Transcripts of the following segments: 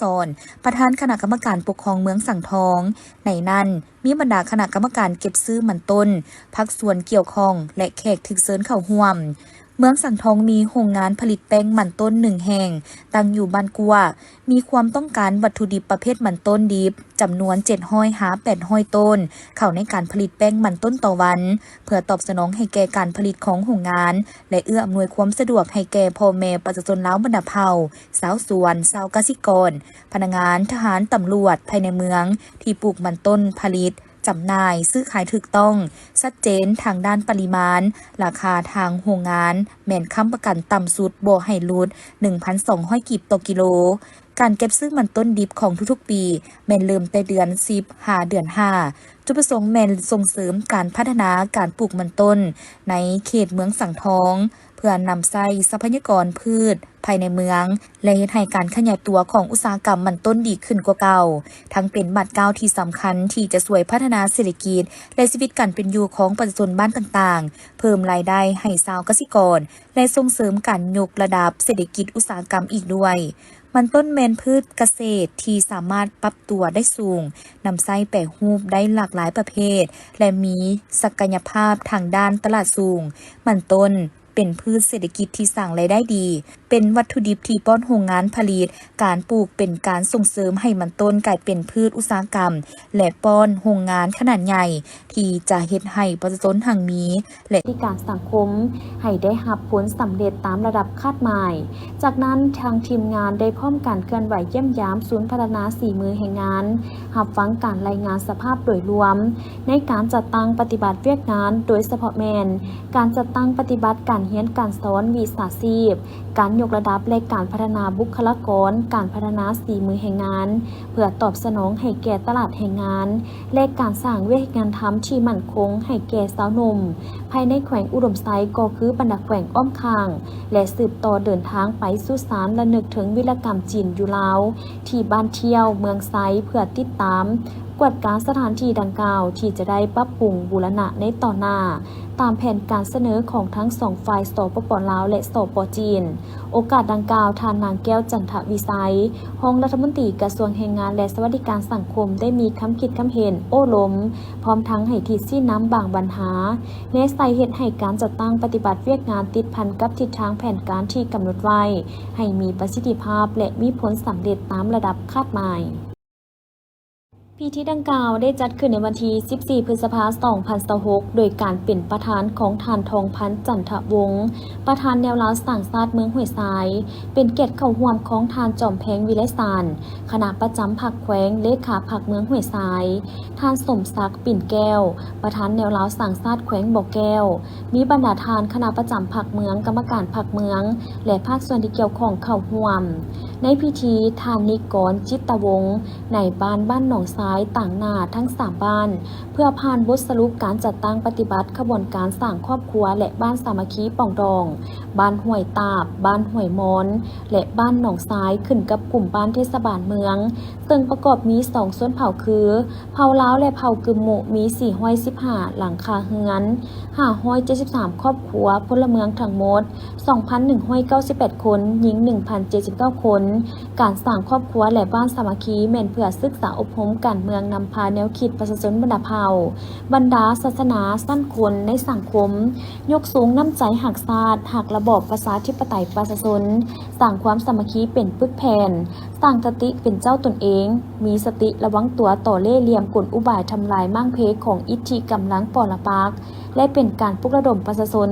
สรประธานคณะกรรมการปกครองเมืองสังทองในนั้นมีบรรดาคณะกรรมการเก็บซื้อมันต้นภาคส่วนเกี่ยวข้องและแขกถึกเชิญเข้าร่วมเมืองสังทองมีโรงงานผลิตแป้งมันต้น1แห่งตั้งอยู่บ้านกัวมีความต้องการวัตถุดิบประเภทมันต้นดิบจำนวน700 หา 800 ต้นเข้าในการผลิตแป้งมันต้นต่อวันเพื่อตอบสนองให้แก่การผลิตของโรงงานและเอื้ออำนวยความสะดวกให้แก่พ่อแม่ประชาชนลาวบรรดาเผ่าชาวสวนชาวเกษตรกรพนักงานทหารตำรวจภายในเมืองที่ปลูกมันต้นผลิตจำหน่ายซื้อขายถูกต้องชัดเจนทางด้านปริมาณราคาทางโรงงานแม่นค้ำประกันต่ำสุดบ่ให้ลุด 1,200 กีบต่อกิโลการเก็บซื้อมันต้นดิบของทุกๆปีแม่นเริ่มแต่เดือน10หาเดือน5จุดประสงค์แม่นส่งเสริมการพัฒนาการปลูกมันต้นในเขตเมืองสังทองเพื่อนำใส่ทรัพยากรพืชภายในเมืองและเฮ็ดให้การขยายตัวของอุตสาหกรรมมันต้นดีขึ้นกว่าเก่าทั้งเป็นบาดก้าวที่สำคัญที่จะช่วยพัฒนาเศรษฐกิจและชีวิตการเป็นอยู่ของประชาชนบ้านต่างๆเพิ่มรายได้ให้ชาวเกษตรกรและส่งเสริมการยกระดับเศรษฐกิจอุตสาหกรรมอีกด้วยมันต้นแมนพืชเกษตรที่สามารถปรับตัวได้สูงนำไส้แปรรูปได้หลากหลายประเภทและมีศักยภาพทางด้านตลาดสูงมันต้นเป็นพืชเศรษฐกิจที่สร้างรายได้ดีเป็นวัตถุดิบที่ป้อนโรงงานผลิตการปลูกเป็นการส่งเสริมให้มันต้นกลายเป็นพืชอุตสาหกรรมและป้อนโรงงานขนาดใหญ่ที่จะเฮ็ดให้ประชาชนทางมีและที่การสังคมให้ได้รับผลสำเร็จตามระดับคาดหมายจากนั้นทางทีมงานได้พร้อมการเคลื่อนไหวเยี่ยมยามศูนย์พัฒนาสีมือแห่งงานรับฟังการรายงานสภาพโดยรวมในการจัดตั้งปฏิบัติเวียกงานโดยเฉพาะแมนการจัดตั้งปฏิบัติการเรียนการสอนวิชาชีพการยกระดับและการพัฒนาบุคลากรการพัฒนาสีมือแห่งงานเพื่อตอบสนองให้แก่ตลาดแห่งงานและการสร้างเวทงานทำที่มั่นคงให้แก่สาวหนุ่มภายในแขวงอุดมไซก็คือบรรดาแขวงอ้อมข้างและสืบต่อเดินทางไปสู่ศาลและนึกถึงวิรกรรมจีนอยู่ลาวที่บ้านเที่ยวเมืองไซเพื่อติดตามกวดการสถานที่ดังกล่าวที่จะได้ปรับปรุงบูรณะในต่อหน้าตามแผนการเสนอของทั้งสองฝ่ายสปป.ลาวและสปป.จีนโอกาสดังกล่าวทานนางแก้วจันทวิสัยรองรัฐมนตรีกระทรวงแรงงานและสวัสดิการสังคมได้มีคำคิดคำเห็นโอ้ล้มพร้อมทั้งให้ทิศชี้น้ำบางปัญหาแนะใส่เหตุให้การจัดตั้งปฏิบัติเวียกงานติดพันกับทิศทางแผนการที่กำหนดไว้ให้มีประสิทธิภาพและมีผลสำเร็จตามระดับคาดหมายพิธีดังกล่าวได้จัดขึ้นในวันที่ 14 พฤษภาคม 2026โดยการเป็นประธานของท่านทองพันธ์จันทวงศ์ประธานแนวราสร้างชาติเมืองห้วยทรายเป็นเกียรติเข้าร่วมของท่านจอมแพงวิไลสารคณะประจำพรรคแขวงเลขาพรรคเมืองห้วยทรายท่านสมศักดิ์ปิ่นแก้วประธานแนวราสร้างชาติแขวงบ่อแก้วมีบรรดาท่านคณะประจำพรรคเมืองกรรมการพรรคเมืองและภาคส่วนที่เกี่ยวข้องเข้าร่วมในพิธีท่านนิกรจิตตวงศ์ในบ้านหนองทรายต่างหน้าทั้ง3บ้านเพื่อผ่านบทสรุปการจัดตั้งปฏิบัติขบวนการสร้างครอบครัวและบ้านสามัคคีป่องดองบ้านห้วยตาบบ้านห้วยมอนและบ้านหนองทรายขึ้นกับกลุ่มบ้านเทศบาลเมืองซึ่งประกอบมี2ส่วนเผ่าคือเผ่าลาวและเผ่ากึมโมมี415หลังคาเฮือน573ครอบครัวพลเมืองทั้งหมด 2,198 คนหญิง 1,079 คนการสร้างครอบครัวและบ้านสามัคคีแม่นเพื่อศึกษาอบรมการเมืองนำพาแนวคิดประชาชนบรรดาเผ่าบรรดาศาสนาสั้นคนในสังคมยกสูงน้ำใจหักชาติหักระบอบประชาธิปไตยประชาชนสร้างความสามัคคีเป็นปึกแผ่นสร้างสติเป็นเจ้าตนเองมีสติระวังตัวต่อเล่ห์เหลี่ยมกลอุบายทำลายมั่งเพของอิทธิกำลังปรปักษ์และเป็นการปลุกระดมประชาชน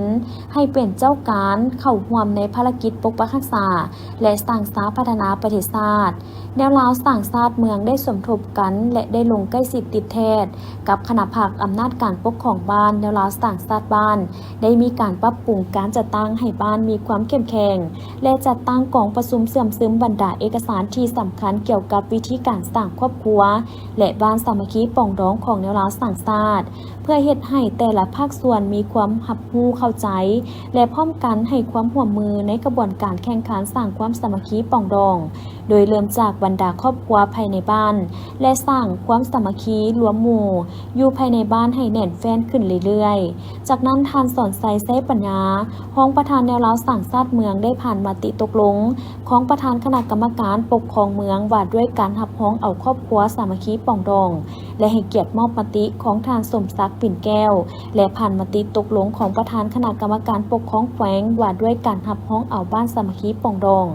ให้เป็นเจ้าการเข้าร่วมในภารกิจปกปักรักษาและสร้างสาพัฒนาประเทศชาติแนวลาวสร้างชาติเมืองได้สมทบกันและได้ลงใกล้ชิดติดแทศกับคณะภาคอำนาจการปกครองบ้านแนวลาวสร้างชาติบ้านได้มีการปรับปรุงการจัดตั้งให้บ้านมีความเข้มแข็งและจัดตั้งกองประชุมเสื่อมซึมบรรดาเอกสารที่สำคัญเกี่ยวกับวิธีการสร้างครอบครัวและบ้านสามัคคีป่องดองของแนวลาวสร้างชาติเพื่อเฮ็ดให้แต่ละภาคส่วนมีความรับรู้เข้าใจและพร้อมกันให้ความร่วมมือในกระบวนการแข่งขันสร้างความสามัคคีป่องดองโดยเริ่มจากวั บรรดาครอบครัวภายในบ้าน และสร้างความสามัคคีรวมหมู่อยู่ภายในบ้านให้แน่นแฟ้นขึ้นเรื่อยๆจากนั้นท่านสอนไซไส้ปัญญาห้องประธานแนวเราสั่งชาติเมืองได้ผ่านมติตกลงของประธานคณะกรรมการปกครองเมืองว่าด้วยการรับห้องเอาครอบครัวสามัคคีปองดองและให้เกียรติมอบมติของท่านสมศักดิ์ปิ่นแก้วและผ่านมติตกลงของประธานคณะกรรมการปกครองแขวงว่าด้วยการรับห้องเอาบ้านสามัคคีปองดอง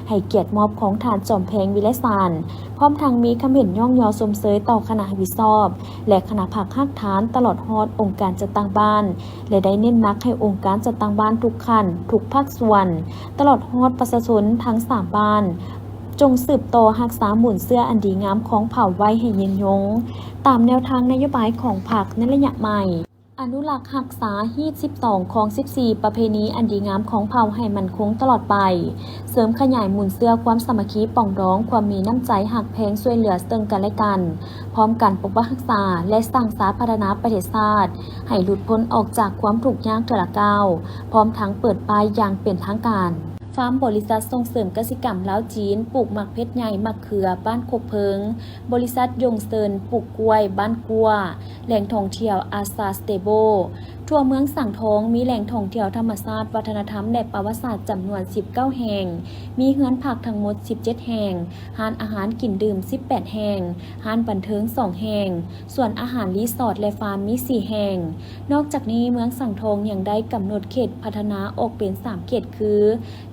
ให้เกียรติมอบของท่านจอมแพงวิไลสารพร้อมทางมีคำเห็นย่องยอสมเสยต่อคณะวิชอบและคณะผักหักฐานตลอดฮอดองค์การจัดตั้งบ้านและได้เน้นนักให้องค์การจัดตั้งบ้านทุกขั้นทุกภาคส่วนตลอดฮอดประชาชนทั้ง3บ้านจงสืบต่อรักษาหมุนเสื้ออันดีงามของเผ่าไว้ให้ยืนยงตามแนวทางนโยบายของพรรคในระยะใหม่อนุรักษ์รักษาฮีด12ของ14ประเพณีอันดีงามของเผ่าให้มันคงตลอดไปเสริมขยายหมุนเสื้อความสามัคคีป่องร้องความมีน้ำใจหักแพงช่วยเหลือซึ่งกันและกันพร้อมกันปกป้องรักษาและสร้างสาธารณประเทศชาติให้หลุดพ้นออกจากความทุกข์ยากเทื่อละก้าวพร้อมทั้งเปิดป้ายอย่างเป็นทางการฟาร์มบริษัทส่งเสริมกสิกรรมลาวจีนปลูกหมักเพชรใหญ่หมักเขือบ้านโคกเพิงบริษัทยงเซินปลูกกล้วยบ้านกัวแหล่งท่องเที่ยวอาซาสเตโบทั่วเมืองสังทองมีแหล่งท่องเที่ยวธรรมชาติวัฒนธรรมและประวัติศาสตร์จำนวน19แห่งมีเฮือนผักทั้งหมด17แห่งร้านอาหารกินดื่ม18แห่งร้านบันเทิง2แห่งส่วนอาหารรีสอร์ทและฟาร์มมี4แห่งนอกจากนี้เมืองสังทองยังได้กำหนดเขตพัฒนาออกเป็น3เขตคือ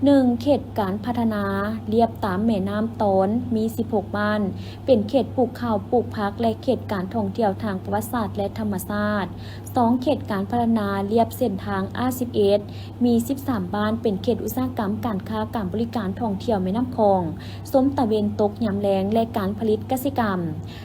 1. เขตการพัฒนาเรียบตามแม่น้ำตนมี16บ้านเป็นเขตปลูกข้าวปลูกผักและเขตการท่องเที่ยวทางประวัติศาสตร์และธรรมชาติ 2. เขตการพัฒนาเรียบเส้นทาง A11 มี13บ้านเป็นเขตอุตสาหกรรมการค้าการบริการท่องเที่ยวแม่น้ำคองส้มตะเวนตกยามแล้งและการผลิตกสิกรรม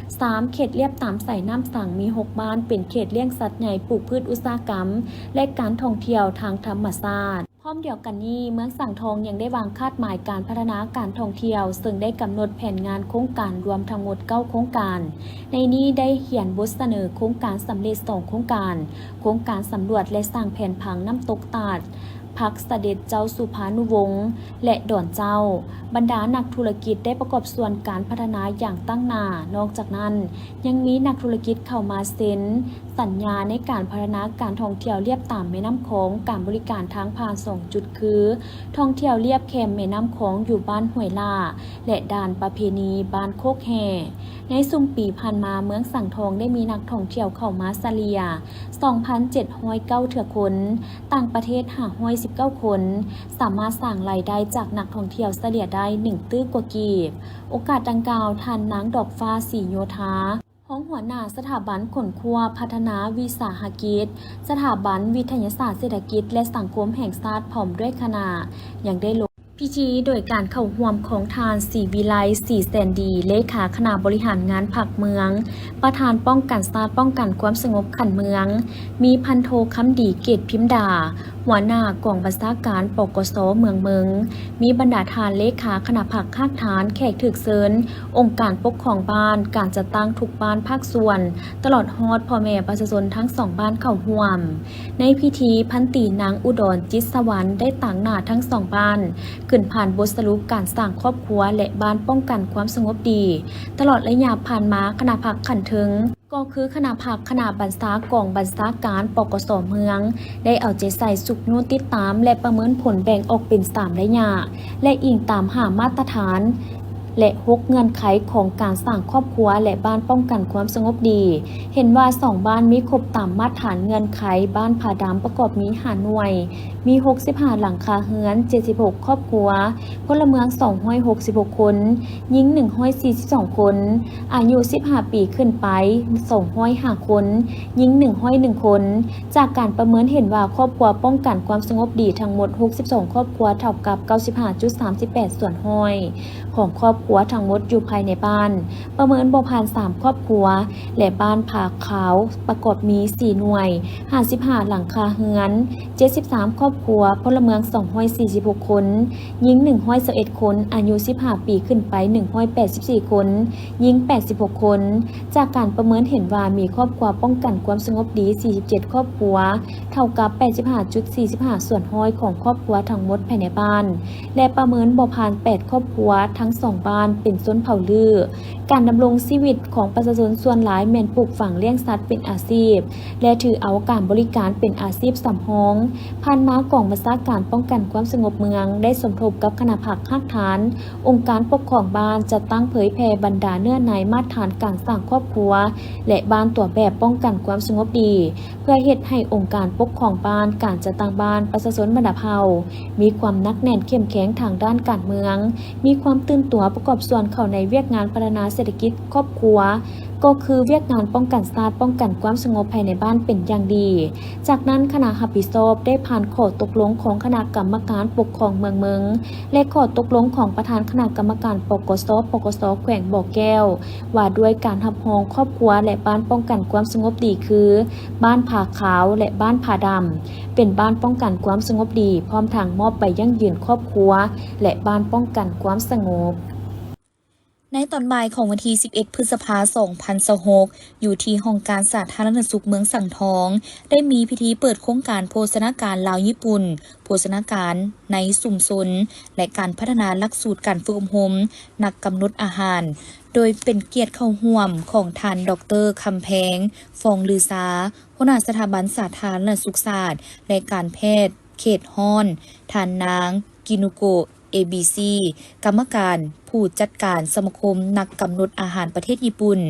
3. เขตเรียบตามสายน้ำสั่งมี6บ้านเป็นเขตเลี้ยงสัตว์ใหญ่ปลูกพืชอุตสาหกรรมและการท่องเที่ยวทางธรรมชาติพร้อมเดียวกันนี้เมืองสังทองยังได้วางคาดหมายการพัฒนาการท่องเที่ยวซึ่งได้กำหนดแผนงานโครงการรวมทั้งหมด9โครงการในนี้ได้เขียนบทเสนอโครงการสำเร็จ2โครงการโครงการสำรวจและสร้างแผนผังน้ำตกตาดพักเสด็จเจ้าสุภานุวงศ์และดอนเจ้าบรรดานักธุรกิจได้ประกอบส่วนการพัฒนาอย่างตั้งหน้านอกจากนั้นยังมีนักธุรกิจเข้ามาเซ็นสัญญาในการพัฒนาการท่องเที่ยวเลียบตามแม่น้ำโขงการบริการทางผ่าน2จุดคือท่องเที่ยวเลียบแคมแม่น้ำโขงอยู่บ้านห้วยล่าและด่านประเพณีบ้านโคกแห่ในซุ่มปีผ่านมาเมืองสังทองได้มีนักท่องเที่ยวเข้ามาเฉลี่ย 2,709 เถื่อคนต่างประเทศ519 คนสามารถสร้างรายได้จากนักท่องเที่ยวเฉลี่ยได้1ตื้อกว่ากีบโอกาสดังกล่าวท่านนางดอกฟ้าศรีโยธาห้องหัวหน้าสถาบันขนครัวพัฒนาวิสาหกิจสถาบันวิทยาศาสตร์เศรษฐกิจและสังคมแห่งชาติพร้อมด้วยคณะยังได้ลงพิธีโดยการเข้าร่วมของทานศรีวิไลศรีแสนดีเลขาคณะบริหารงานผักเมืองประธานป้องกันชาติป้องกันความสงบขันเมืองมีพันโทคำดีเกตพิมดาหัวหน้ากองบัญชาการปกสเมืองมีบรรดาทานเลขาคณะผักข้างฐานแขกถึกเซินองค์การปกครองบ้านการจัดตั้งทุกบ้านภาคส่วนตลอดฮอดพ่อแม่ประชาชนทั้ง2บ้านเข้าร่วมในพิธีพันตีนางอุดรจิตสวรรค์ได้ต่างหน้าทั้ง2บ้านขึ้นผ่านบทสรุปการสร้างครอบครัวและบ้านป้องกันความสงบดีตลอดระยะผ่านมาคณะผักขันถึงก็คือคณะผักคณะบัญชากองบัญชาการปกสเมืองได้เอาใจใส่สุขนูติดตามและประเมินผลแบ่งออกเป็น3ระยะและอิงตามหามาตรฐานและ6เงื่อนไขของการสร้างครอบครัวและบ้านป้องกันความสงบดีเห็นว่า2บ้านมีครบตามมาตรฐานเงื่อนไขบ้านผาดำประกอบมี5หน่วยมี65หลังคาเรือน76ครอบครัวพลเมือง266คนหญิง142คนอายุ15ปีขึ้นไป205คนหญิง101คนจากการประเมินเห็นว่าครอบครัวป้องกันความสงบดีทั้งหมด62ครอบครัวเท่ากับ 95.38 ส่วนห้อยของครอบครัวทั้งหมดอยู่ภายในบ้านประเมินบ่ผ่าน3ครอบครัวและบ้านผาขาวประกอบมี4หน่วย55หลังคาเรือน73ครอบครัวพลเมือง246คนหญิง121คนอายุ15ปีขึ้นไป184คนหญิง86คนจากการประเมินเห็นว่ามีครอบครัวป้องกันความสงบดี47ครอบครัวเท่ากับ 85.45 ส่วนห้อยของครอบครัวทั้งหมดภายในบ้านและประเมินบ่ผ่าน8ครอบครัวทั้ง2บ้าน บ้านเป็นส้นเผ่าลือการดำรงชีวิตของประชาชนส่วนหลายแม่นปลูกฝังเลี้ยงสัตว์เป็นอาชีพและถือเอาการบริการเป็นอาชีพสำรองผ่านมากองบัญชาการป้องกันความสงบเมืองได้สมทบกับคณะผักภาคฐานองค์การปกครองบ้านจะตั้งเผยแผ่บรรดาเนื้อในมาตรฐานการสร้างครอบครัวและบ้านตัวแบบป้องกันความสงบดีเพื่อเฮ็ดให้องค์การปกครองบ้านการจัดตั้งบ้านประชาชนบรรดาเผ่ามีความนักแน่นเข้มแข็งทางด้านการเมืองมีความตื่นตัวประกอบส่วนเข้าในเวียกงานพัฒนาเศรษฐกิจครอบครัวก็คือเวียกงานป้องกันชาติป้องกันความสงบภายในบ้านเป็นอย่างดีจากนั้นคณะรับผิดชอบได้ผ่านข้อตกลงของคณะกรรมการปกครองเมืองและข้อตกลงของประธานคณะกรรมการปกส.แขวงบ่อแก้วว่าด้วยการรับรองครอบครัวและบ้านป้องกันความสงบดีคือบ้านผาขาวและบ้านผาดำเป็นบ้านป้องกันความสงบดีพร้อมทางมอบไปยั่งยืนครอบครัวและบ้านป้องกันความสงบในตอนบ่ายของวันที่ 11 พฤษภาคม 2026 อยู่ที่ห้องการสาธารณสุขเมืองสังทอง ได้มีพิธีเปิดโครงการโภชนาการลาวญี่ปุ่น โภชนาการในสุมชนและการพัฒนาหลักสูตรการฝึกอบรมนักกำหนดอาหาร โดยเป็นเกียรติเข้าร่วมของท่านดร.คำแพง ฟองลือซาหัวหน้าสถาบันสาธารณสุขศาสตร์และการแพทย์เขตฮ้อนท่านนางกินุโกะABC กรรมการผู้จัดการสมาคมนักกำหนดอาหารประเทศญี่ปุ่น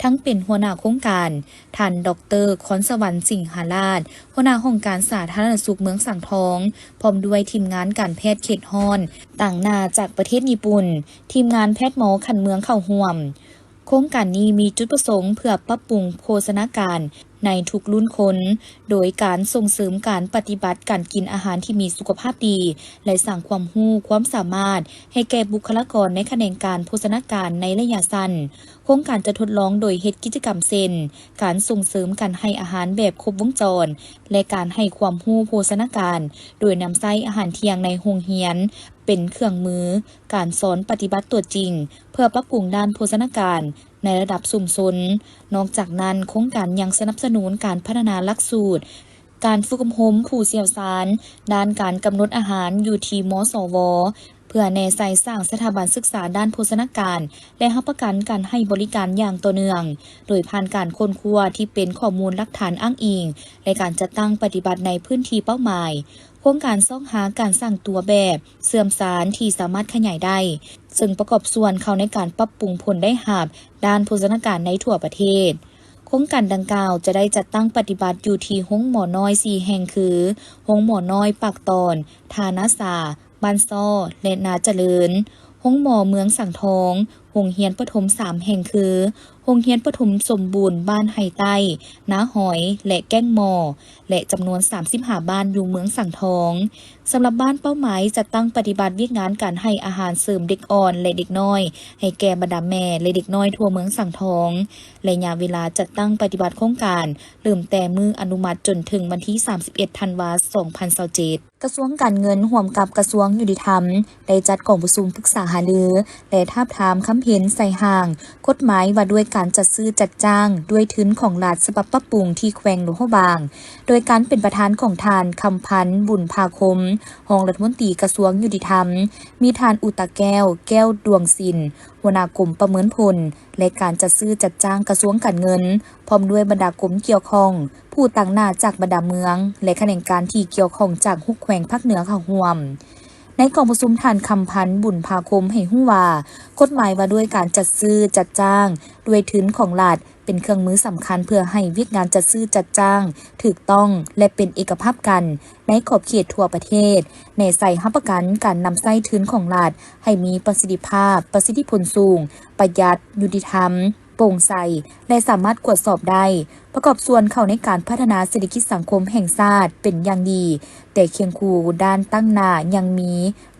ทั้งเป็นหัวหน้าโครงการท่านดร.คอนสวรรค์สิงหาราชหัวหน้าห้องการสาธารณสุขเมืองสังทองพร้อมด้วยทีมงานการแพทย์เขตฮ้อนต่างหน้าจากประเทศญี่ปุ่นทีมงานแพทย์หมอขันเมืองเข้าร่วมโครงการนี้มีจุดประสงค์เพื่อปรับปรุงโภชนาการในทุกรุ่นคนโดยการส่งเสริมการปฏิบัติการกินอาหารที่มีสุขภาพดีและสร้างความรู้ความสามารถให้แก่บุคลากรในแขนงการโภชนาการในระยะสั้นโครงการจะทดลองโดยเฮ็ดกิจกรรมเช่นการส่งเสริมการให้อาหารแบบครบวงจรและการให้ความรู้โภชนาการโดยนำใช้อาหารเที่ยงในโรงเรียนเป็นเครื่องมือการสอนปฏิบัติตัวจริงเพื่อปรับปรุงด้านโภชนาการในระดับชุมชนนอกจากนั้นโครงการยังสนับสนุนการพัฒนาหลักสูตรการฝึกอบรมผู้เชี่ยวชาญด้านการกำหนดอาหารอยู่ที่มสวเพื่อแนใส่สร้างสถาบันศึกษาด้านโภชนาการและรับประกันการให้บริการอย่างต่อเนื่องโดยผ่านการค้นคว้าที่เป็นข้อมูลหลักฐานอ้างอิงและการจัดตั้งปฏิบัติในพื้นที่เป้าหมายโครงการซ่องหาการสร้างตัวแบบเสื่อมสารที่สามารถขยายได้ซึ่งประกอบส่วนเข้าในการปรับปรุงผลได้หาบด้านโภชนาการในทั่วประเทศโครงการดังกล่าวจะได้จัดตั้งปฏิบัติอยู่ที่ห้องหมอน้อย4แห่งคือห้องหมอน้อยปากตอนทานาสาบ้านซ้อและนาเจริญห้องหมอเมืองสังทองโรงเรียนประถม3แห่งคือโรงเรียนประถมสมบูรณ์บ้านไฮใต้นาหอยและแก้งหมอและจำนวน35บ้านอยู่เมืองสังทองสำหรับบ้านเป้าหมายจะตั้งปฏิบัติเวียกงานการให้อาหารเสริมเด็กอ่อนและเด็กน้อยให้แก่บรรดาแม่และเด็กน้อยทั่วเมืองสังทองและระยะเวลาจัดตั้งปฏิบัติโครงการเริ่มแต่มืออนุมัติจนถึงวันที่31ธันวาคม2027กระทรวงการเงินร่วมกับกระทรวงยุติธรรมได้จัดกองประชุมปรึกษาหารือและทาบทามคำเห็นใส่ห่างกฎหมายว่าด้วยการจัดซื้อจัดจ้างด้วยทุนของรัฐฉบับปรับปรุงที่แขวงหลวงพระบางโดยการเป็นประธานของทานคำพันธ์บุญภาคมรองรัฐมนตรีกระทรวงยุติธรรมมีทานอุตตะแก้วดวงศิลป์หัวหน้ากรมประเมินผลและการจัดซื้อจัดจ้างกระทรวงการเงินพร้อมด้วยบรรดากรมเกี่ยวข้องผู้ต่างหน้าจากบรรดาเมืองและแขนงการที่เกี่ยวข้องจาก6แขวงภาคเหนือเข้าร่วมในกองประชุมทานคำพันธ์บุญภาคมให้ฮู้ว่ากฎหมายว่าด้วยการจัดซื้อจัดจ้างด้วยทุนของรัฐเป็นเครื่องมือสำคัญเพื่อให้เวียกงานจัดซื้อจัดจ้างถูกต้องและเป็นเอกภาพกันในขอบเขตทั่วประเทศในใส่รับประกันการนำใช้ทุนของรัฐให้มีประสิทธิภาพประสิทธิผลสูงประหยัดยุติธรรมโปร่งใสและสามารถตรวจสอบได้ประกอบส่วนเข้าในการพัฒนาเศรษฐกิจสังคมแห่งชาติเป็นอย่างดีแต่เคียงคู่ด้านตั้งหน้ายังมี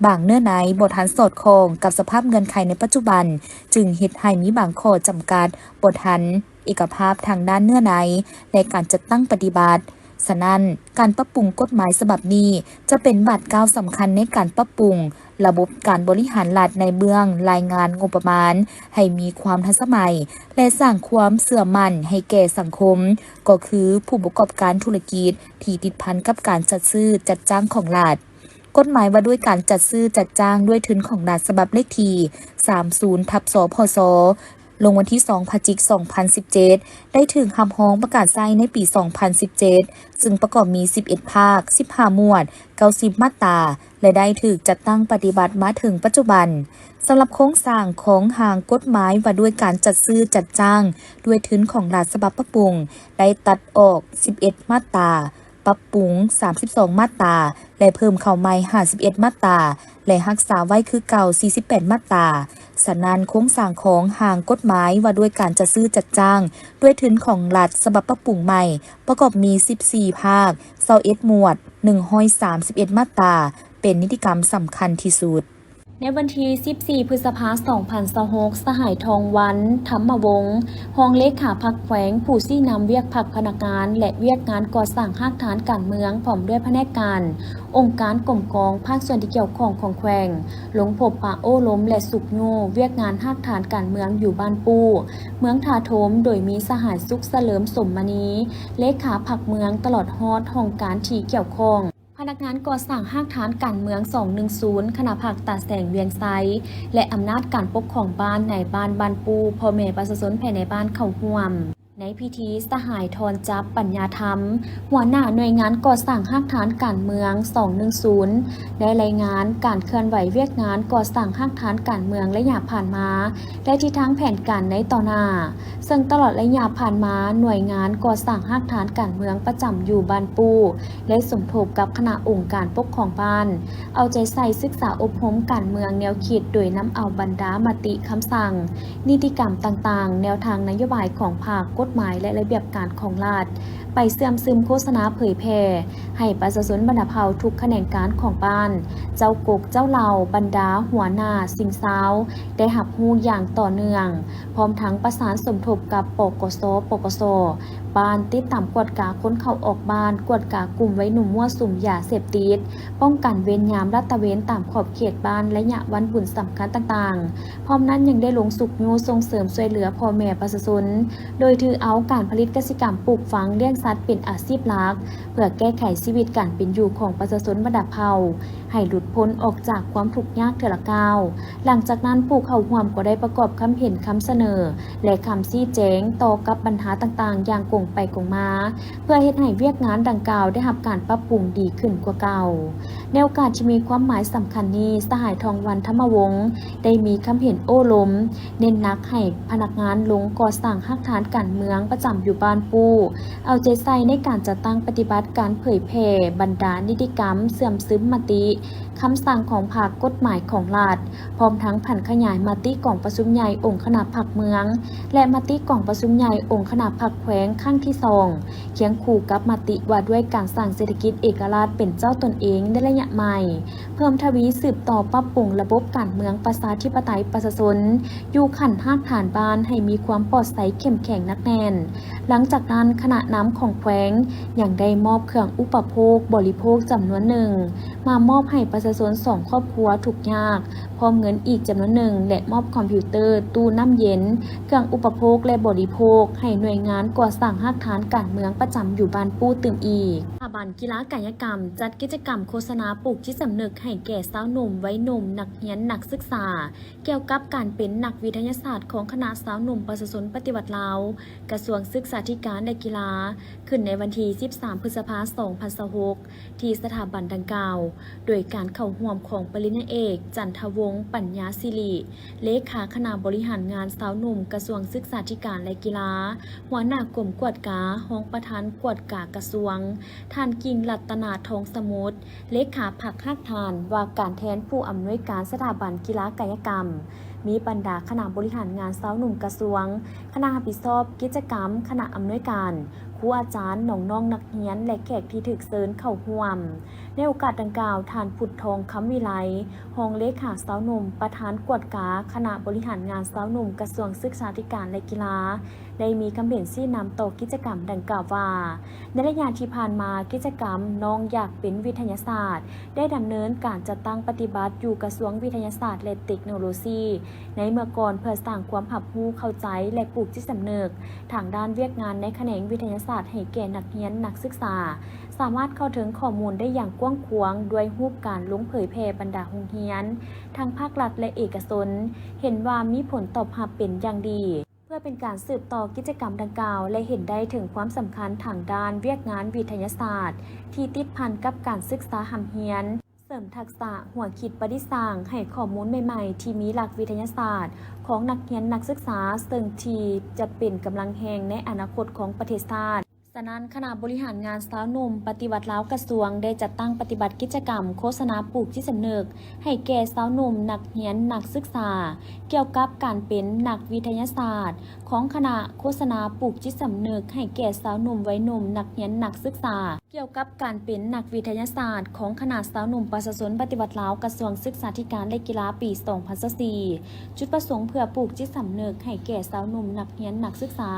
บางเนื้อในบ่ทันสอดคล้องกับสภาพเงื่อนไขในปัจจุบันจึงเฮ็ดให้มีบางข้อจำกัดบ่ทันเอกภาพทางด้านเนื้อในในการจัดตั้งปฏิบัติฉะนั้นการปรับปรุงกฎหมายฉบับนี้จะเป็นบาดก้าวสำคัญในการปรับปรุงระบบการบริหารรัฐในเบื้องรายงานงบประมาณให้มีความทันสมัยและสร้างความเชื่อมั่นให้แก่สังคมก็คือผู้ประกอบการธุรกิจที่ติดพันกับการจัดซื้อจัดจ้างของรัฐ กฎหมายว่าด้วยการจัดซื้อจัดจ้างด้วยทุนของรัฐฉบับเลขที่30/สพศลงวันที่2พฤศจิกายน2017ได้ถึงคำร้องประกาศใช้ในปี 2017 ซึ่งประกอบมี 11 ภาค 15 หมวด 90 มาตรา และได้ถูกจัดตั้งปฏิบัติมาถึงปัจจุบันสำหรับโครงสร้างของหางกฎหมายว่าด้วยการจัดซื้อจัดจ้างด้วยทุนของรัฐฉบับปรับปรุงได้ตัดออก 11 มาตราปรับปรุง 32 มาตราและเพิ่มเข้าใหม่ 51 มาตราและรักษาไว้คือเก่า 48 มาตราฉะนั้นโครงสร้างของหางกฎหมายว่าด้วยการจัดซื้อจัดจ้างด้วยทุนของรัฐฉบับปรับปรุงใหม่ประกอบมี 14 ภาค 21 หมวด 131 มาตราเป็นนิติกรรมสำคัญที่สุดในวันที่ 14 พฤษภาคม 2026 สหายทองวันธรรมวงศ์รองเลขาพรรคแขวงผู้ซี่นำเวียกพรรคพนักงานและเวียกงานก่อสร้างหากฐานการเมืองพร้อมด้วยแผนกการองค์การกรมกองภาคส่วนที่เกี่ยวข้องของแขวงลงพบปะโอ้ล้มและสุกโยเวียกงานหากฐานการเมืองอยู่บ้านปูเมืองทาโถมโดยมีสหายสุขเสลิมสมมณีเลขาพรรคเมืองตลอดฮอดห้องการที่เกี่ยวข้องพนักงานก่อสร้างหากฐานการเมือง 210 คณะผักตาแสงเวียงไซและอำนาจการปกครองบ้านในบ้านบานปูพ่อแม่ประชาชนภายในบ้านเข้าร่วมในพิธีสหายทรจับปัญญาธรรมหัวหน้าหน่วยงานก่อสร้างหากฐานการเมือง 210 ได้รายงานการเคลื่อนไหวเวียกงานก่อสร้างหากฐานการเมืองระยะผ่านมาและทิศทางแผนการในต่อหน้าซึ่งตลอดระยะผ่านมาหน่วยงานก่อสร้างหากฐานการเมืองประจำอยู่บ้านปูและสมทบกับคณะองค์การปกครองบ้านเอาใจใส่ศึกษาอบรมการเมืองแนวคิดโดยนำเอาบรรดามติคำสั่งนิติกรรมต่างๆแนวทางนโยบายของภาคกฎหมายและระเบียบการของรัฐไปเสื่อมซึมโฆษณาเผยแพร่ให้ประชาชนบรรดาเผ่าทุกแขนงการของบ้านเจ้ากกเจ้าเหล่าบรรดาหัวหน้าสิงสาวได้หับหูอย่างต่อเนื่องพร้อมทั้งประสานสมทบกับปกสปกสบ้านติดตามกวดกาค้นเข้าออกบ้านกวดกากลุ่มไว้หนุ่มมั่วสุมยาเสพติดป้องกันเวรยามลาดตระเวนตามขอบเขตบ้านและยะวันบุญสำคัญต่างๆพร้อมนั้นยังได้ลงสุกโยส่งเสริมช่วยเหลือพ่อแม่ประชาชนโดยถือเอาการผลิตกสิกรรมปลูกฝังเลี้ยงสัตว์เป็นอาชีพหลักเพื่อแก้ไขชีวิตการเป็นอยู่ของประชาชนบรรดาเผ่าให้หลุดพ้นออกจากความทุกข์ยากเถื่อละก้าวหลังจากนั้นผู้เข้าร่วมก็ได้ประกอบคำเห็นคำเสนอและคำชี้แจงต่อกับปัญหาต่างๆอย่างกงไปกงมาเพื่อเฮ็ดให้เวียกงานดังกล่าวได้รับการปรับปรุงดีขึ้นกว่าเก่าในโอกาสที่มีความหมายสำคัญนี้สหายทองวันธรรมวงศ์ได้มีคำเห็นโอ้ล้มเน้นหนักให้พนักงานลงก่อสร้างหากฐานการเมืองประจำอยู่บ้านปูเอาใจใส่ในการจัดตั้งปฏิบัติการเผยแผ่บรรดานิติกรรมเสื่อมซึมมติคำสั่งของภาคกฎหมายของรัฐพร้อมทั้งผันขยายมติกองประชุมใหญ่องค์คณะพรรคเมืองและมติกองประชุมใหญ่องค์คณะพรรคแขวงครั้งที่2เคียงคู่กับมติว่าด้วยการสร้างเศรษฐกิจเอกราชเป็นเจ้าตนเองในระยะใหม่เพิ่มทวีสืบต่อปรับปรุงระบบการเมืองประชาธิปไตยประชาชนอยู่ขันหากฐานบ้านให้มีความปลอดภัยเข้มแข็งนักแน่นหลังจากนั้นคณะน้ำของแขวงยังได้มอบเครื่องอุปโภคบริโภคจำนวนหนึ่งมามอบให้ประชาชน2ครอบครัวทุกยากพร้อมเงินอีกจำนวนหนึ่งและมอบคอมพิวเตอร์ตู้น้ำเย็นเครื่องอุปโภคและบริโภคให้หน่วยงานก่อสร้างหากฐานการเมืองประจำอยู่บ้านปูตื่มอีกสถาบันกีฬากายกรรมจัดกิจกรรมโฆษณาปลูกจิตสำนึกให้แก่สาวหนุ่มวัยหนุ่มนักเรียนนักศึกษาเกี่ยวกับการเป็นนักวิทยาศาสตร์ของคณะสาวหนุ่มประชาชนปฏิบัติลาวกระทรวงศึกษาธิการและกีฬาขึ้นในวันที่ 13 พฤษภาคม 2026 ที่สถาบันดังกล่าวโดยการเข้าร่วมของปริญญาเอกจันทวงศ์ปัญญาศิริเลขาคณะบริหารงานสาวหนุ่มกระทรวงศึกษาธิการและกีฬาหัวหน้ากลุ่มกวดกาห้องประธานกวดกากระทรวงท่านกิ่งรัตนาทองสมุทรเลขาพรรคหักทานว่าการแทนผู้อำนวยการสถาบันกีฬากายกรรมมีบรรดาคณะบริหารงานสาวหนุ่มกระทรวงคณะรับผิดชอบกิจกรรมคณะอำนวยการครูอาจารย์น้องๆนักเรียนและแขกที่ถูกเชิญเข้าร่วมในโอกาสดังกล่าวท่านพุทธทองคำวิไลรองเลขาสาวหนุ่มประธานกวดกาคณะบริหารงานสาวหนุ่มกระทรวงศึกษาธิการและกีฬาได้มีคำเห็นชี้นำต่อกิจกรรมดังกล่าวว่าในระยะที่ผ่านมากิจกรรมน้องอยากเป็นวิทยาศาสตร์ได้ดำเนินการจัดตั้งปฏิบัติอยู่กระทรวงวิทยาศาสตร์และเทคโนโลยีในเมื่อก่อนเพื่อสร้างความรับรู้เข้าใจและปลูกจิตสำนึกทางด้านเวียกงานในแขนงวิทยาศ าสตร์ให้แก่นักเรียนนักศึกษาสามารถเข้าถึงข้อมูลได้อย่างกว้างขวางด้วยรูปการลงเผยแพร่บรรดาโรงเรียนทั้งภาครัฐและเอกชนเห็นว่ามีผลตอบรับเป็นอย่างดีเพื่อเป็นการสืบต่อกิจกรรมดังกล่าวและเห็นได้ถึงความสำคัญทางด้านเวียกงานวิทยาศาสตร์ที่ติดพันกับการศึกษาหำเฮียนเสริมทักษะหัวคิดประดิษฐ์สร้างให้ข้อมูลใหม่ๆที่มีหลักวิทยาศาสตร์ของนักเรียนนักศึกษาซึ่งที่จะเป็นกำลังแห่งในอนาคตของประเทศชาติฉะนั้นคณะบริหารงานสาวหนุ่มปฏิวัติลาวกระทรวงได้จัดตั้งปฏิบัติกิจกรรมโฆษณาปลูกจิตสำนึกให้แก่สาวหนุ่มนักเรียนนักศึกษาเกี่ยวกับการเป็นนักวิทยาศาสตร์ของคณะโฆษณาปลูกจิตสำนึกให้แก่สาวหนุ่มวัยหนุ่มนักเรียนนักศึกษาเกี่ยวกับการเป็นนักวิทยาศาสตร์ของคณะสาวหนุ่มประชาชนปฏิบัติลาวกระทรวงศึกษาธิการและกีฬาปี 2024 จุดประสงค์เพื่อปลูกจิตสำนึกให้แก่สาวหนุ่มนักเรียนนักศึกษา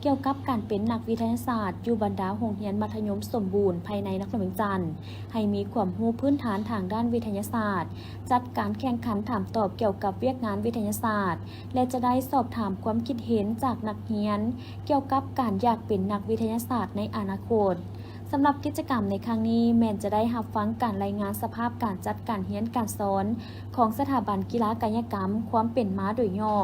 เกี่ยวกับการเป็นนักวิทยาศาสตร์อยู่บรรดาโรงเรียนมัธยมสมบูรณ์ภายในนครหลวงจันทร์ให้มีความรู้พื้นฐานทางด้านวิทยาศาสตร์จัดการแข่งขันถามตอบเกี่ยวกับเวียกงานวิทยาศาสตร์และจะได้สอบถามความคิดเห็นจากนักเรียนเกี่ยวกับการอยากเป็นนักวิทยาศาสตร์ในอนาคตสำหรับกิจกรรมในครั้งนี้แมนจะได้รับฟังการรายงานสภาพการจัดการเรียนการสอนของสถาบันกีฬากายกรรมความเป็นมาโดยย่อ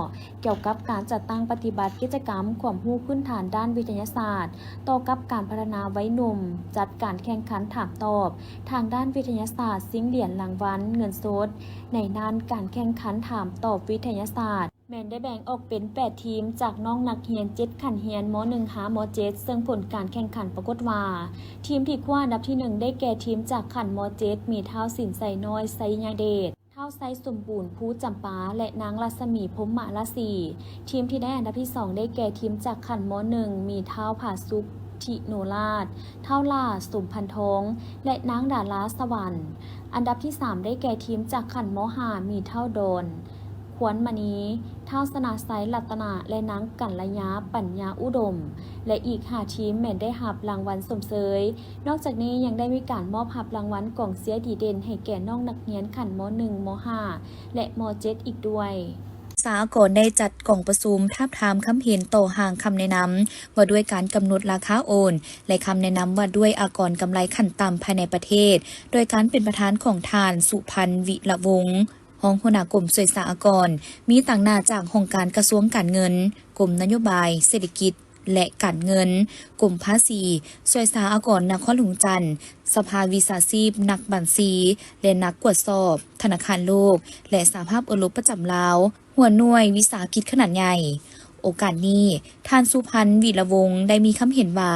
เกี่ยวกับการจัดตั้งปฏิบัติกิจกรรมความรู้พื้นฐานด้านวิทยาศาสตร์ต่อกับการพัฒนาวัยหนุ่มจัดการแข่งขันถามตอบทางด้านวิทยาศาสตร์ซิงเหรียญรางวัลเงินสดในด้านการแข่งขันถามตอบวิทยาศาสตร์แมนได้แบ่งออกเป็น 8 ทีมจากน้องนักเรียน 7 ขันเรียนม.1 หาม.7 ซึ่งผลการแข่งขันปรากฏว่าทีมที่คว้าอันดับที่ 1 ได้แก่ทีมจากขันม.7 มีเท้าสินใส่น้อยไซยาเดชเท้าไซสมบูรณ์ผู้จำปาและนางรัศมีพรหมราศีทีมที่ได้อันดับที่ 2 ได้แก่ทีมจากขันม.1 มีเท้าผาสุกทิโนราชเท้าล่าสมพันทองและนางดาราสวรรค์อันดับที่ 3 ได้แก่ทีมจากขันม.5 มีเท้าโดนขวนมณีเท้าสนาไซรัตนาและนางกัลยาปัญญาอุดมและอีก5ทีมแม่นได้รับรางวัลสมเสยนอกจากนี้ยังได้มีการมอบรับรางวัลกองเสียดีเด่นให้แก่น้องนักเรียนขันม.1 ม.5 และม.7 อีกด้วยสากลได้จัดกล่องประชุมทาบทามคำเห็นต่อห่างคำแนะนำว่าด้วยการกำหนดราคาโอนและคำแนะนำว่าด้วยอากรกำไรขั้นต่ำภายในประเทศโดยการเป็นประธานของทานสุพันธ์วิระวงศ์ห้องหัวหน้ากรมสวยสหกรณ์มีต่างหน้าจากองค์การกระทรวงการเงินกรมนโยบายเศรษฐกิจและการเงินกรมภาษีสวยสหกรณ์นครหลวงจันทร์สภาวิชาชีพนักบัญชีและนักตรวจสอบธนาคารโลกและสหภาพยุโรปประจำลาวหัวหน่วยวิสาหกิจขนาดใหญ่โอกาสนี้ท่านสุพันธ์วิระวงศ์ได้มีคำเห็นว่า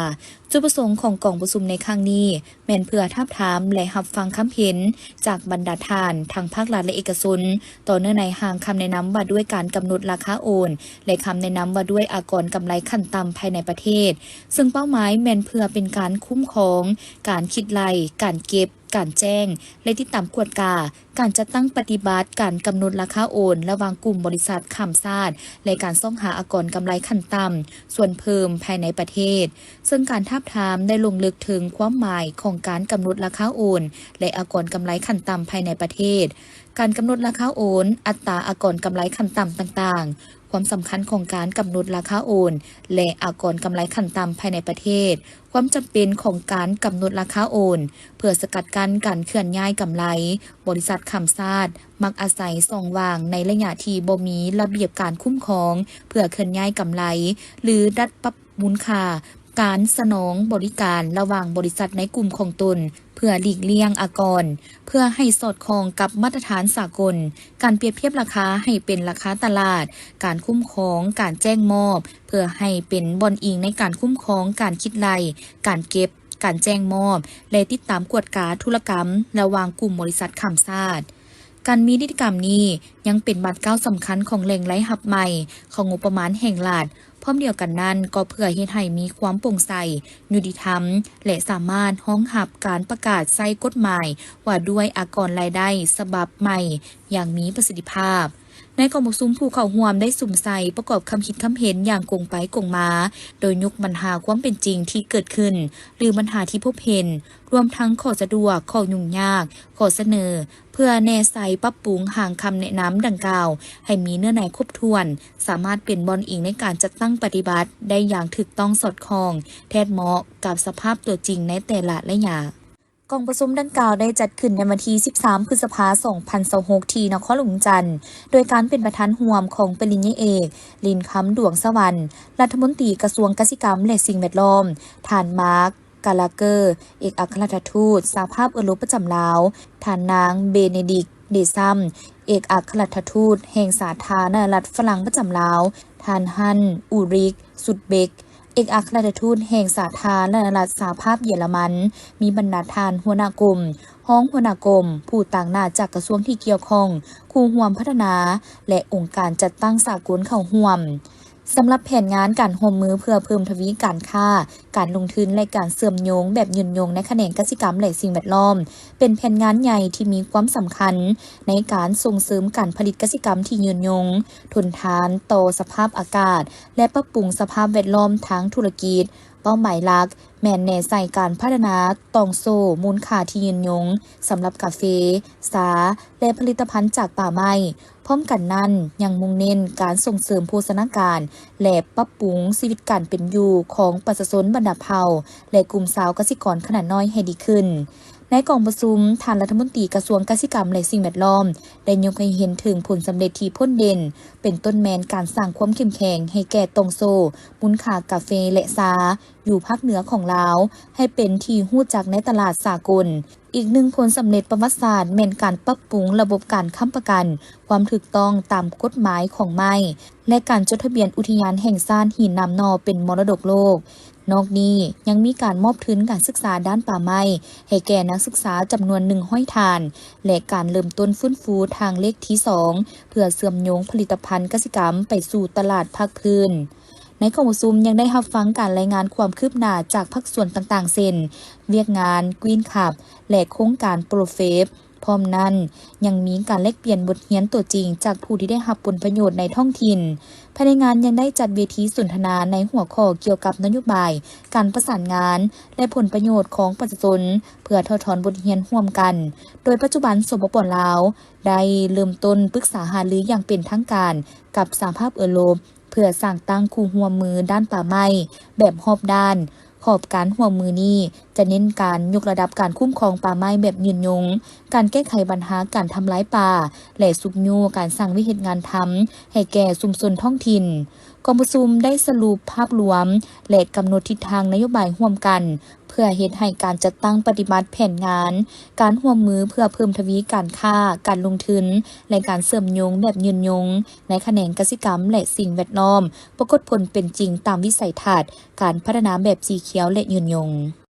จุดประสงค์ของกล่องประชุมในครั้งนี้แม่นเพื่อทาบทามและรับฟังคำเห็นจากบรรดาท่านทั้งภาครัฐและเอกชนต่อเนื่องในห่างคำแนะนำว่าด้วยการกำหนดราคาโอนและคำแนะนำว่าด้วยอากรกำไรขั้นต่ำภายในประเทศซึ่งเป้าหมายแม่นเพื่อเป็นการคุ้มครองการคิดไล่การเก็บการแจ้งและติดตามกวดกาการจัดตั้งปฏิบัติการกำหนดราคาโอนระหว่างกลุ่มบริษัทข้ามชาติและการซ่องหาอากรกำไรขั้นต่ำส่วนเพิ่มภายในประเทศซึ่งการทาบทามได้ลงลึกถึงความหมายของการกำหนดราคาโอนและอากรกำไรขั้นต่ำภายในประเทศการกำหนดราคาโอนอัตราอากรกำไรขั้นต่ำต่างๆความสำคัญของการกำหนดราคาโอนและอากรกำไรขั้นต่ำภายในประเทศความจำเป็นของการกำหนดราคาโอนเพื่อสกัดกั้นการเคลื่อนย้ายกำไรบริษัทข้ามชาติมักอาศัยส่องว่างในระยะที่บ่มีระเบียบการคุ้มครองเพื่อเคลื่อนย้ายกำไรหรือดัดปรับมูลค่าการสนองบริการระหว่างบริษัทในกลุ่มของตนเพื่อหลีกเลี่ยงอากรเพื่อให้สอดคล้องกับมาตรฐานสากลการเปรียบเทียบราคาให้เป็นราคาตลาดการคุ้มครองการแจ้งมอบเพื่อให้เป็นบ่อนอิงในการคุ้มครองการคิดไล่การเก็บการแจ้งมอบและติดตามกวดกาธุรกรรมระหว่างกลุ่มบริษัทข้ามชาติการมีนิติกรรมนี้ยังเป็นบาดก้าวสำคัญของแหล่งไร้หับใหม่ของงบประมาณแห่งรัฐพร้อมเดียวกันนั้นก็เพื่อเฮ็ดให้มีความโปร่งใสยุติธรรมและสามารถรองรับการประกาศใช้กฎหมายว่าด้วยอากรรายได้ฉบับใหม่อย่างมีประสิทธิภาพ ในกองประชุมผู้เข้าร่วมได้สุ่มใส่ประกอบคำคิดคำเห็นอย่างกงไปกงมาโดยยกปัญหาความเป็นจริงที่เกิดขึ้นหรือปัญหาที่พบเห็นรวมทั้งข้อสะดวกข้อยุ่งยากข้อเสนอเพื่อแนใส่ปรับปรุงห่างคำแนะนำดังกล่าวให้มีเนื้อในครบถ้วนสามารถเป็นบอนอิงในการจัดตั้งปฏิบัติได้อย่างถูกต้องสอดคล้องแทดเหมาะกับสภาพตัวจริงในแต่ละระยะกองประชุมดังกล่าวได้จัดขึ้นในวันที่ 13 พฤษภาคม 2026 ที่นครหลวงจันทร์โดยการเป็นประธานร่วมของปริญญาเอกลินคำดวงสวรรค์รัฐมนตรีกระทรวงเกษตรกรรมและสิ่งแวดล้อมท่านมาร์คกาลาเกอร์เอกอัครราชทูตสหภาพยุโรปประจำลาวท่านนางเบเนดิกต์เดซัมเอกอัครราชทูตแห่งสาธารณรัฐฝรั่งประจำลาวท่านฮันอูริกสุดเบกเอกอัครราชทูตแห่งสาธารณรัฐสหภาพเยอรมันมีบรรดาทานหัวหน้ากรมห้องหัวหน้ากรมผู้ต่างหน้าจากกระทรวงที่เกี่ยวข้องคู่ร่วมพัฒนาและองค์การจัดตั้งสากลเข้าร่วมสำหรับแผนงานการร่วมมือเพื่อเพิ่มทวีการค้าการลงทุนและการเสื่อมโยงแบบยืนยงในแขนงกสิกรรมและสิ่งแวดล้อมเป็นแผนงานใหญ่ที่มีความสำคัญในการส่งเสริมการผลิตกสิกรรมที่ยืนยงทนทานต่อสภาพอากาศและปรับปรุงสภาพแวดล้อมทางธุรกิจเป้าหมายหลักแม่นแน่ใส่การพัฒนาตองโซมูลค่าที่ยืนยงสำหรับกาแฟสาและผลิตภัณฑ์จากป่าไม้พร้อมกันนั้นยังมุ่งเน้นการส่งเสริมโภชนาการและปรับปรุงชีวิตการเป็นอยู่ของประชาชนบรรดาเผ่าและกลุ่มสาวเกษตรกรขนาดน้อยให้ดีขึ้นในกองประชุมท่านรัฐมนตรีกระทรวงเกษตรกรรมและสิ่งแวดล้อมได้ยกให้เห็นถึงผลสำเร็จที่พ้นเด่นเป็นต้นแมนการสร้างความเข้มแข็งให้แก่ตงโซมูลค่ากาแฟและซาอยู่ภาคเหนือของลาวให้เป็นที่ฮู้จักในตลาดสากลอีกหนึ่งผลสำเร็จประวัติศาสตร์แม่นการปรับปรุงระบบการค้ำประกันความถูกต้องตามกฎหมายของไม้และการจดทะเบียนอุทยานแห่งชาติหินน้ำนอเป็นมรดกโลกนอกนี้ยังมีการมอบทุนการศึกษาด้านป่าไม้ให้แก่นักศึกษาจำนวน100 ทานและการเริ่มต้นฟื้นฟูทางเลขที่ 2เพื่อเชื่อมโยงผลิตภัณฑ์เกษตรกรรมไปสู่ตลาดภาคพื้นในกองประชุมยังได้รับฟังการรายงานความคืบหน้าจากภาคส่วนต่างๆเช่นเวียกงานกรีนคับและโครงการโปรเฟฟพร้อมนั้นยังมีการแลกเปลี่ยนบทเรียนตัวจริงจากผู้ที่ได้รับผลประโยชน์ในท้องถิ่นภายในงานยังได้จัดเวทีสนทนาในหัวข้อเกี่ยวกับนโยบายการประสานงานและผลประโยชน์ของประชาชนเพื่อถอดถอนบทเรียนร่วมกันโดยปัจจุบันสปป.ลาวได้เริ่มต้นปรึกษาหารืออย่างเป็นทางการกับสหภาพยุโรปเพื่อสร้างตั้งคู่ร่วมมือด้านป่าไม้แบบรอบด้านขอบการร่วมมือนี้จะเน้นการยกระดับการคุ้มครองป่าไม้แบบยืนยงการแก้ไขปัญหาการทำลายป่าและสุกยูการสร้างวิธีงานทำให้แก่ชุมชนท้องถิ่นกองประชุมได้สรุปภาพรวมและกำหนดทิศทางนโยบายร่วมกันเพื่อเฮ็ดให้การจัดตั้งปฏิบัติแผนงานการร่วมมือเพื่อเพิ่มทวีการค้าการลงทุนและการเสริมโยงแบบยืนยงในแขนงกสิกรรมและสิ่งแวดล้อมปรากฏผลเป็นจริงตามวิสัยทัศน์การพัฒนาแบบสีเขียวและยืนยง